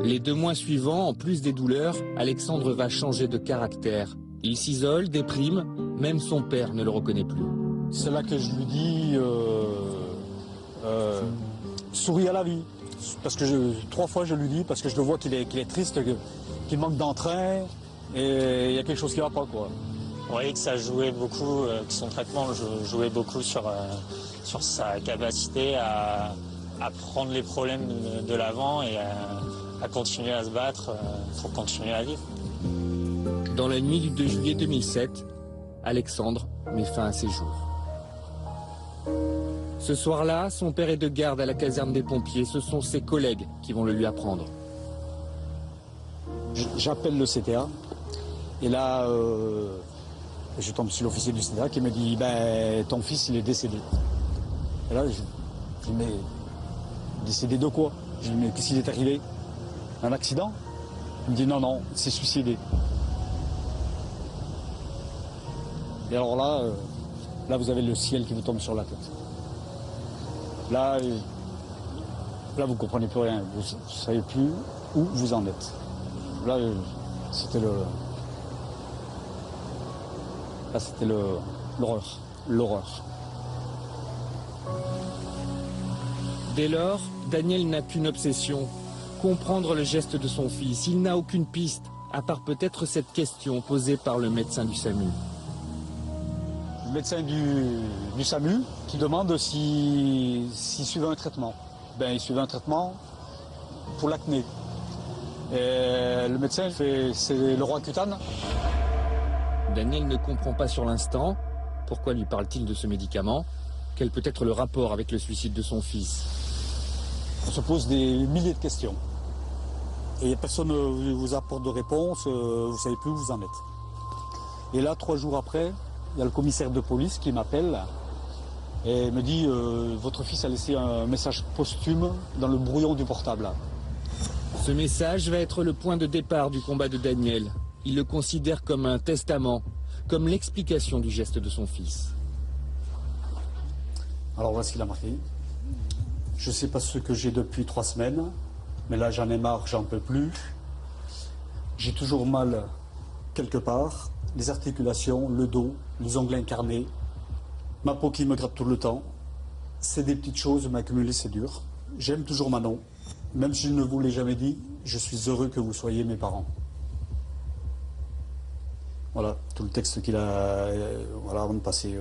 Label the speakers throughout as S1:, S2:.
S1: Les 2 mois suivants, en plus des douleurs, Alexandre va changer de caractère. Il s'isole, déprime, même son père ne le reconnaît plus.
S2: C'est là que je lui dis souris à la vie. Parce que 3 fois je lui dis, parce que je le vois qu'il est triste, qu'il manque d'entrain, et il y a quelque chose qui ne va pas, quoi.
S3: On voyait que ça jouait beaucoup, que son traitement jouait beaucoup sur sa capacité à prendre les problèmes de l'avant et à continuer à se battre pour continuer à vivre.
S1: Dans la nuit du 2 juillet 2007, Alexandre met fin à ses jours. Ce soir-là, son père est de garde à la caserne des pompiers. Ce sont ses collègues qui vont le lui apprendre.
S2: J'appelle le CTA et là, je tombe sur l'officier du CTA qui me dit ben, ton fils il est décédé. Et là, je dis mais décédé de quoi? Je dis mais qu'est-ce qui est arrivé? Un accident? Il me dit non, non, il s'est suicidé. Et alors là vous avez le ciel qui vous tombe sur la tête. Là vous comprenez plus rien, vous ne savez plus où vous en êtes. Là, c'était l'horreur.
S1: Dès lors, Daniel n'a qu'une obsession, comprendre le geste de son fils. Il n'a aucune piste, à part peut-être cette question posée par le médecin du SAMU.
S2: Le médecin du SAMU qui demande s'il suivait un traitement. Ben, il suivait un traitement pour l'acné. Et le médecin c'est le Roaccutane.
S1: Daniel ne comprend pas sur l'instant. Pourquoi lui parle-t-il de ce médicament? Quel peut être le rapport avec le suicide de son fils?
S2: On se pose des milliers de questions. Et personne ne vous apporte de réponse, vous ne savez plus où vous en êtes. Et là, 3 jours après, il y a le commissaire de police qui m'appelle et me dit votre fils a laissé un message posthume dans le brouillon du portable.
S1: Ce message va être le point de départ du combat de Daniel. Il le considère comme un testament, comme l'explication du geste de son fils.
S2: Alors voici ce qu'il a marqué. Je ne sais pas ce que j'ai depuis 3 semaines, mais là j'en ai marre, j'en peux plus. J'ai toujours mal quelque part, les articulations, le dos, les ongles incarnés, ma peau qui me gratte tout le temps. C'est des petites choses, mais accumulées c'est dur. J'aime toujours Manon. Même si je ne vous l'ai jamais dit, je suis heureux que vous soyez mes parents. Voilà, tout le texte qu'il a, voilà, avant de passer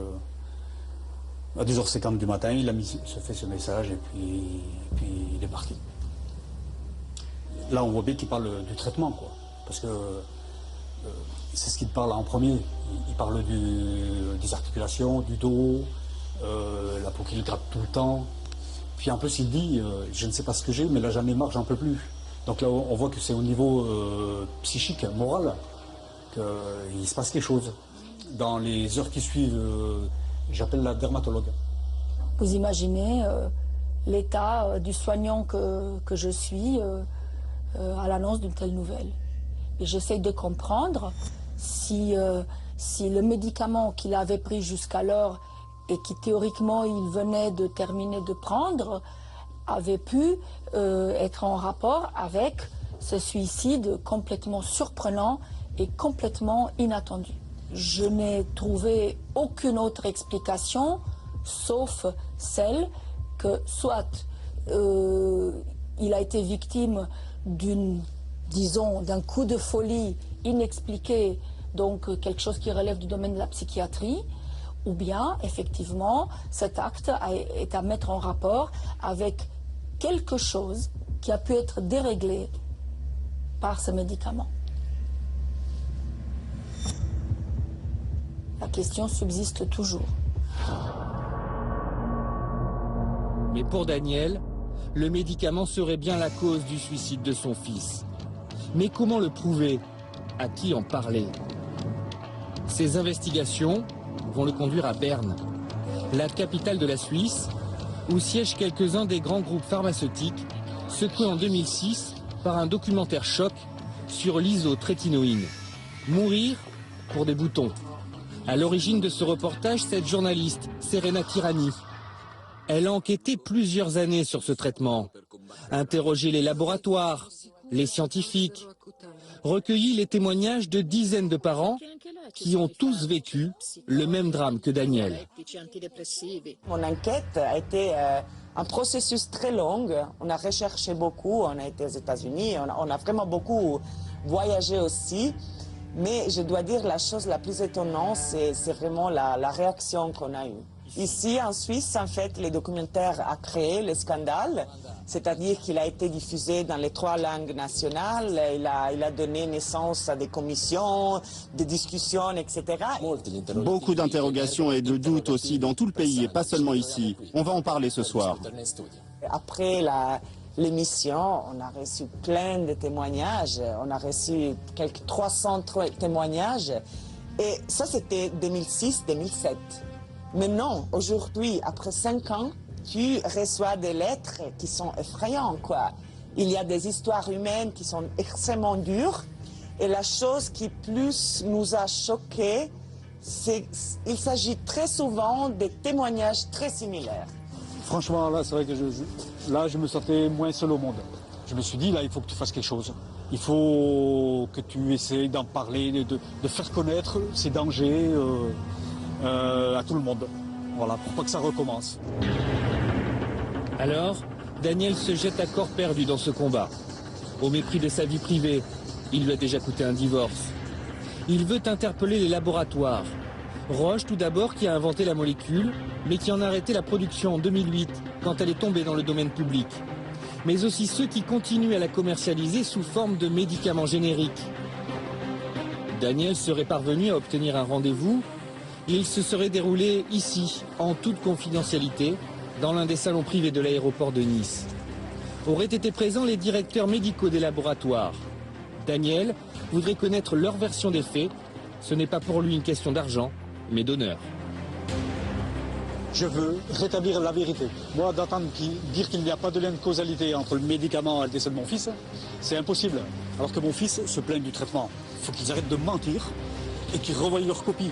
S2: à 2h50 du matin, il a fait ce message et puis il est parti. Là, on voit bien qu'il parle du traitement, quoi. Parce que c'est ce qu'il parle en premier. Il parle des articulations, du dos, la peau qui le gratte tout le temps. Puis en plus, il dit, je ne sais pas ce que j'ai, mais là, j'en ai marre, j'en peux plus. Donc là, on voit que c'est au niveau psychique, moral, qu'il se passe quelque chose. Dans les heures qui suivent, j'appelle la dermatologue.
S4: Vous imaginez l'état du soignant que je suis à l'annonce d'une telle nouvelle. Et j'essaye de comprendre si le médicament qu'il avait pris jusqu'alors et qui théoriquement il venait de terminer de prendre avait pu être en rapport avec ce suicide complètement surprenant et complètement inattendu. Je n'ai trouvé aucune autre explication sauf celle que soit il a été victime d'un coup de folie inexpliqué, donc quelque chose qui relève du domaine de la psychiatrie, ou bien effectivement cet acte est à mettre en rapport avec quelque chose qui a pu être déréglé par ce médicament. La question subsiste toujours.
S1: Mais pour Daniel, le médicament serait bien la cause du suicide de son fils. Mais comment le prouver? À qui en parler? Ces investigations vont le conduire à Berne, la capitale de la Suisse, où siègent quelques-uns des grands groupes pharmaceutiques, secoués en 2006 par un documentaire choc sur l'isotrétinoïne. Mourir pour des boutons. À l'origine de ce reportage, cette journaliste, Serena Tirani. Elle a enquêté plusieurs années sur ce traitement, interrogé les laboratoires, les scientifiques, recueilli les témoignages de dizaines de parents qui ont tous vécu le même drame que Daniel.
S5: Mon enquête a été un processus très long. On a recherché beaucoup, on a été aux États-Unis, on a vraiment beaucoup voyagé aussi. Mais je dois dire la chose la plus étonnante, c'est vraiment la réaction qu'on a eue. Ici, en Suisse, en fait, le documentaire a créé le scandale, c'est-à-dire qu'il a été diffusé dans les 3 langues nationales, il a donné naissance à des commissions, des discussions, etc.
S6: Beaucoup d'interrogations et de doutes aussi dans tout le pays et pas seulement ici. On va en parler ce soir.
S5: Après l'émission, on a reçu plein de témoignages, on a reçu quelques 300 témoignages, et ça c'était 2006-2007. Maintenant, aujourd'hui, après 5 ans, tu reçois des lettres qui sont effrayantes, quoi. Il y a des histoires humaines qui sont extrêmement dures. Et la chose qui plus nous a choqués, c'est qu'il s'agit très souvent de témoignages très similaires.
S2: Franchement, là, c'est vrai que je me sentais moins seul au monde. Je me suis dit, là, il faut que tu fasses quelque chose. Il faut que tu essaies d'en parler, de faire connaître ces dangers à tout le monde. Voilà, pour pas que ça recommence.
S1: Alors, Daniel se jette à corps perdu dans ce combat. Au mépris de sa vie privée, il lui a déjà coûté un divorce. Il veut interpeller les laboratoires. Roche, tout d'abord, qui a inventé la molécule, mais qui en a arrêté la production en 2008, quand elle est tombée dans le domaine public. Mais aussi ceux qui continuent à la commercialiser sous forme de médicaments génériques. Daniel serait parvenu à obtenir un rendez-vous. Il se serait déroulé ici, en toute confidentialité, dans l'un des salons privés de l'aéroport de Nice. Auraient été présents les directeurs médicaux des laboratoires. Daniel voudrait connaître leur version des faits. Ce n'est pas pour lui une question d'argent, mais d'honneur.
S2: Je veux rétablir la vérité. Moi, d'entendre dire qu'il n'y a pas de lien de causalité entre le médicament et le décès de mon fils, c'est impossible. Alors que mon fils se plaint du traitement. Il faut qu'ils arrêtent de mentir et qu'ils revoient leur copie.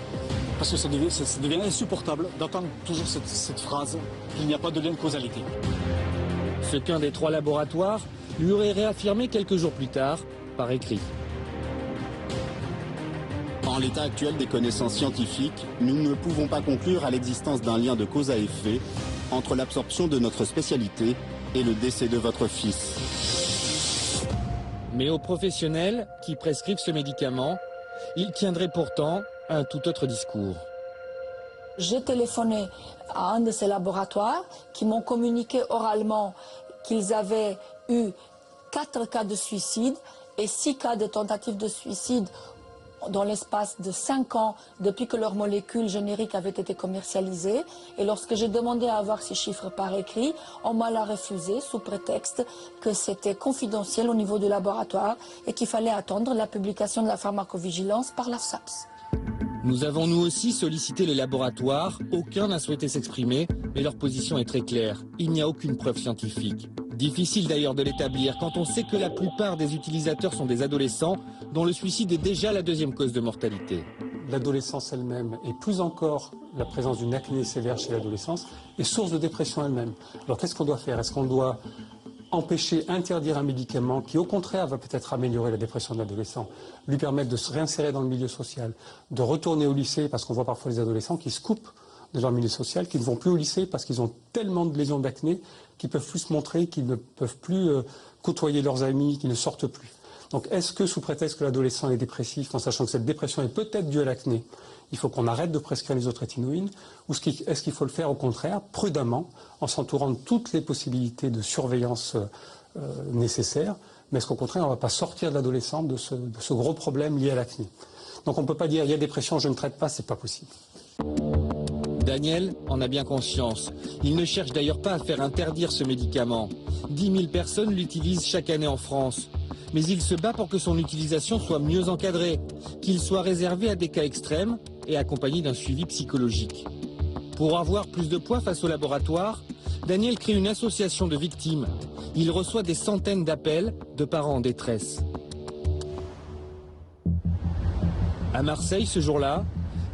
S2: Parce que ça devient insupportable d'entendre toujours cette phrase qu'il n'y a pas de lien de causalité.
S1: Ce qu'un des 3 laboratoires lui aurait réaffirmé quelques jours plus tard, par écrit.
S6: En l'état actuel des connaissances scientifiques, nous ne pouvons pas conclure à l'existence d'un lien de cause à effet entre l'absorption de notre spécialité et le décès de votre fils.
S1: Mais aux professionnels qui prescrivent ce médicament, il tiendrait pourtant un tout autre discours.
S4: J'ai téléphoné à un de ces laboratoires qui m'ont communiqué oralement qu'ils avaient eu 4 cas de suicide et 6 cas de tentative de suicide dans l'espace de 5 ans depuis que leur molécule générique avait été commercialisée. Et lorsque j'ai demandé à avoir ces chiffres par écrit, on m'a la refusé sous prétexte que c'était confidentiel au niveau du laboratoire et qu'il fallait attendre la publication de la pharmacovigilance par la SAPS.
S1: Nous avons nous aussi sollicité les laboratoires. Aucun n'a souhaité s'exprimer, mais leur position est très claire. Il n'y a aucune preuve scientifique. Difficile d'ailleurs de l'établir quand on sait que la plupart des utilisateurs sont des adolescents dont le suicide est déjà la 2e cause de mortalité.
S7: L'adolescence elle-même et plus encore la présence d'une acné sévère chez l'adolescence est source de dépression elle-même. Alors qu'est-ce qu'on doit faire? Est-ce qu'on doit empêcher, interdire un médicament qui au contraire va peut-être améliorer la dépression de l'adolescent, lui permettre de se réinsérer dans le milieu social, de retourner au lycée, parce qu'on voit parfois les adolescents qui se coupent de leur milieu social, qui ne vont plus au lycée parce qu'ils ont tellement de lésions d'acné qu'ils ne peuvent plus se montrer, qu'ils ne peuvent plus côtoyer leurs amis, qu'ils ne sortent plus. Donc est-ce que sous prétexte que l'adolescent est dépressif, en sachant que cette dépression est peut-être due à l'acné, il faut qu'on arrête de prescrire les isotrétinoïnes, ou est-ce qu'il faut le faire au contraire, prudemment, en s'entourant de toutes les possibilités de surveillance nécessaires, mais est-ce qu'au contraire on ne va pas sortir de l'adolescent de ce gros problème lié à l'acné? Donc on ne peut pas dire il y a dépression, je ne traite pas, c'est pas possible.
S1: Daniel en a bien conscience. Il ne cherche d'ailleurs pas à faire interdire ce médicament. 10 000 personnes l'utilisent chaque année en France. Mais il se bat pour que son utilisation soit mieux encadrée, qu'il soit réservé à des cas extrêmes et accompagné d'un suivi psychologique. Pour avoir plus de poids face au laboratoire, Daniel crée une association de victimes. Il reçoit des centaines d'appels de parents en détresse. À Marseille, ce jour-là,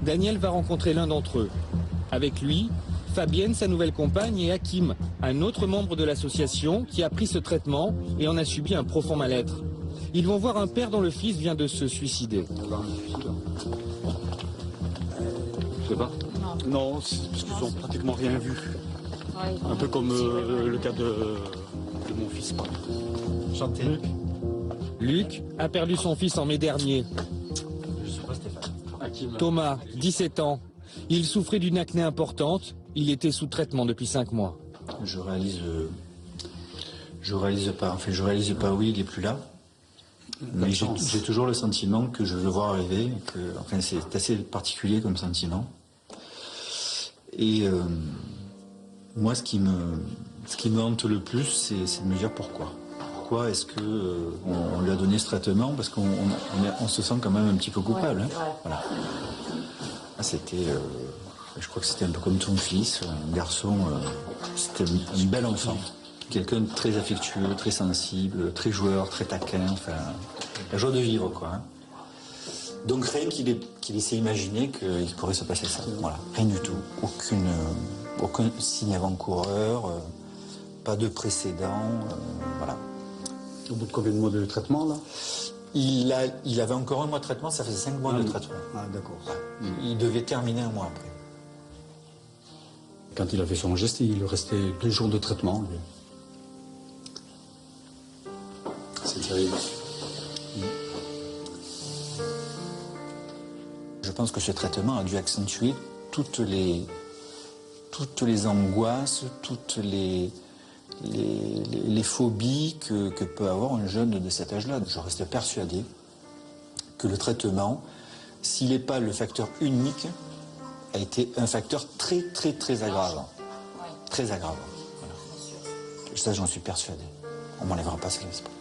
S1: Daniel va rencontrer l'un d'entre eux. Avec lui, Fabienne, sa nouvelle compagne, et Hakim, un autre membre de l'association qui a pris ce traitement et en a subi un profond mal-être. Ils vont voir un père dont le fils vient de se suicider.
S2: Je sais pas. Non, c'est parce qu'ils n'ont pratiquement rien vu. Un peu comme le cas de mon fils. Chanté.
S1: Luc a perdu son fils en mai dernier.
S2: Je sais pas, Stéphane.
S1: Thomas, 17 ans. Il souffrait d'une acné importante. Il était sous traitement depuis 5 mois.
S8: Je réalise pas, oui, il est plus là. Mais j'ai toujours le sentiment que je veux le voir arriver. Enfin, c'est assez particulier comme sentiment. Et moi, ce qui me hante le plus, c'est de me dire pourquoi. Pourquoi est-ce que on lui a donné ce traitement? Parce qu'on se sent quand même un petit peu coupable. Hein. Voilà. C'était, je crois que c'était un peu comme ton fils, un garçon. C'était un bel enfant. Quelqu'un de très affectueux, très sensible, très joueur, très taquin, enfin, la joie de vivre, quoi. Hein. Donc rien qu'il essaie d'imaginer qu'il pourrait se passer ça. Voilà, rien du tout. Aucun signe avant-coureur, pas de précédent, voilà.
S2: Au bout de combien de mois de traitement, là?
S8: Il avait encore un mois de traitement, ça faisait 5 mois de traitement.
S2: Ah, d'accord.
S8: Ouais. Il devait terminer un mois après.
S2: Quand il a fait son geste, il restait 2 jours de traitement, lui. C'est terrible.
S8: Je pense que ce traitement a dû accentuer toutes les angoisses, toutes les phobies que peut avoir un jeune de cet âge-là. Je reste persuadé que le traitement, s'il n'est pas le facteur unique, a été un facteur très, très, très aggravant. Très aggravant. Voilà. Ça, j'en suis persuadé. On ne m'enlèvera pas ça de l'esprit.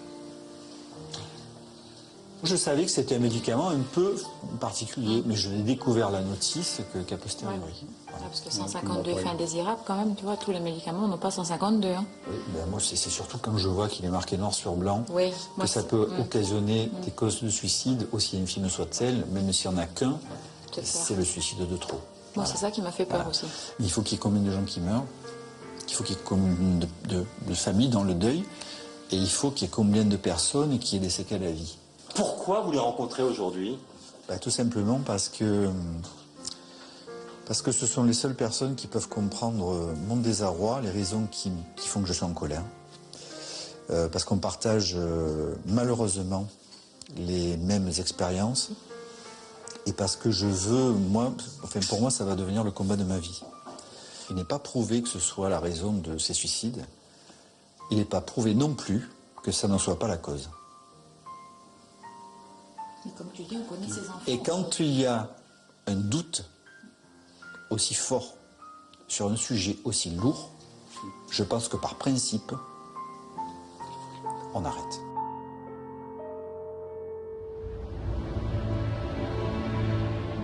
S8: Je savais que c'était un médicament un peu particulier, mais je l'ai découvert la notice qu'a posteriori.
S9: Voilà. Parce que 152 effets indésirables, quand même, tu vois, tous les médicaments n'ont pas 152. Hein.
S8: Oui, ben moi, c'est surtout quand je vois qu'il est marqué noir sur blanc,
S9: oui,
S8: que ça peut occasionner des causes de suicide, aussi infimes soient-elles, même s'il n'y en a qu'un, c'est le suicide de trop.
S9: Moi, c'est ça qui m'a fait peur aussi.
S8: Il faut qu'il y ait combien de gens qui meurent, il faut qu'il y ait combien de familles dans le deuil, et il faut qu'il y ait combien de personnes qui aient des séquelles à vie.
S10: Pourquoi vous les rencontrez aujourd'hui?
S8: Tout simplement parce que ce sont les seules personnes qui peuvent comprendre mon désarroi, les raisons qui font que je suis en colère. Parce qu'on partage malheureusement les mêmes expériences. Et parce que je veux, pour moi, ça va devenir le combat de ma vie. Il n'est pas prouvé que ce soit la raison de ces suicides. Il n'est pas prouvé non plus que ça n'en soit pas la cause.
S9: Mais comme tu dis, on connaît ses enfants.
S8: Et quand il y a un doute aussi fort sur un sujet aussi lourd, je pense que par principe, on arrête.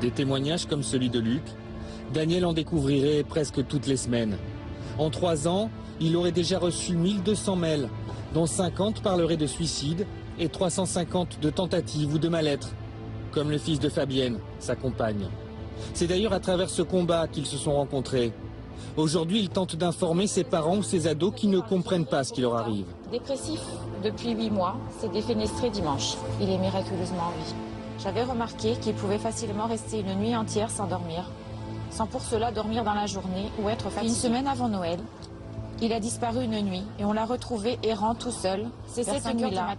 S1: Des témoignages comme celui de Luc, Daniel en découvrirait presque toutes les semaines. En 3 ans, il aurait déjà reçu 1200 mails, dont 50 parleraient de suicide et 350 de tentatives ou de mal-être, comme le fils de Fabienne, sa compagne. C'est d'ailleurs à travers ce combat qu'ils se sont rencontrés. Aujourd'hui, il tente d'informer ses parents ou ses ados qui ne comprennent pas ce qui leur arrive.
S9: Dépressif depuis 8 mois, s'est défenestré dimanche. Il est miraculeusement en vie. J'avais remarqué qu'il pouvait facilement rester une nuit entière sans dormir, sans pour cela dormir dans la journée ou être fatigué. Une semaine avant Noël, il a disparu une nuit et on l'a retrouvé errant tout seul. C'est cette nuit-là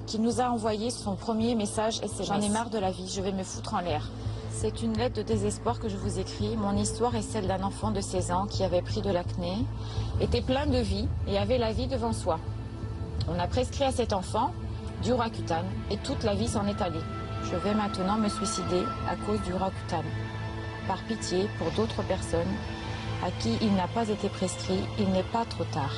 S9: qu'il nous a envoyé son premier message SMS. J'en ai marre de la vie, je vais me foutre en l'air. C'est une lettre de désespoir que je vous écris. Mon histoire est celle d'un enfant de 16 ans qui avait pris de l'acné, était plein de vie et avait la vie devant soi. On a prescrit à cet enfant du Roaccutane et toute la vie s'en est allée. Je vais maintenant me suicider à cause du Roaccutane. Par pitié, pour d'autres personnes à qui il n'a pas été prescrit, il n'est pas trop tard.